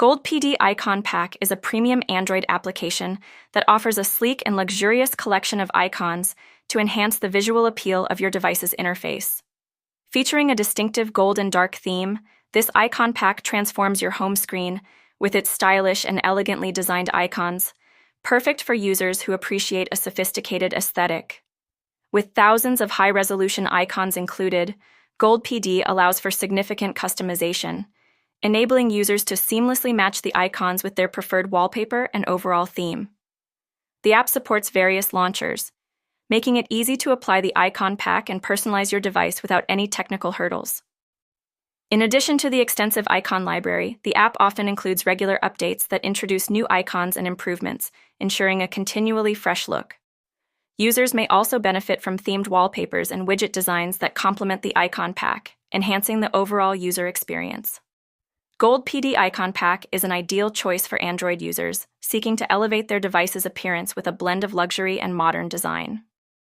Gold PD Icon Pack is a premium Android application that offers a sleek and luxurious collection of icons to enhance the visual appeal of your device's interface. Featuring a distinctive gold and dark theme, this icon pack transforms your home screen with its stylish and elegantly designed icons, perfect for users who appreciate a sophisticated aesthetic. With thousands of high-resolution icons included, Gold PD allows for significant customization, enabling users to seamlessly match the icons with their preferred wallpaper and overall theme. The app supports various launchers, making it easy to apply the icon pack and personalize your device without any technical hurdles. In addition to the extensive icon library, the app often includes regular updates that introduce new icons and improvements, ensuring a continually fresh look. Users may also benefit from themed wallpapers and widget designs that complement the icon pack, enhancing the overall user experience. Gold PD Icon Pack is an ideal choice for Android users seeking to elevate their device's appearance with a blend of luxury and modern design.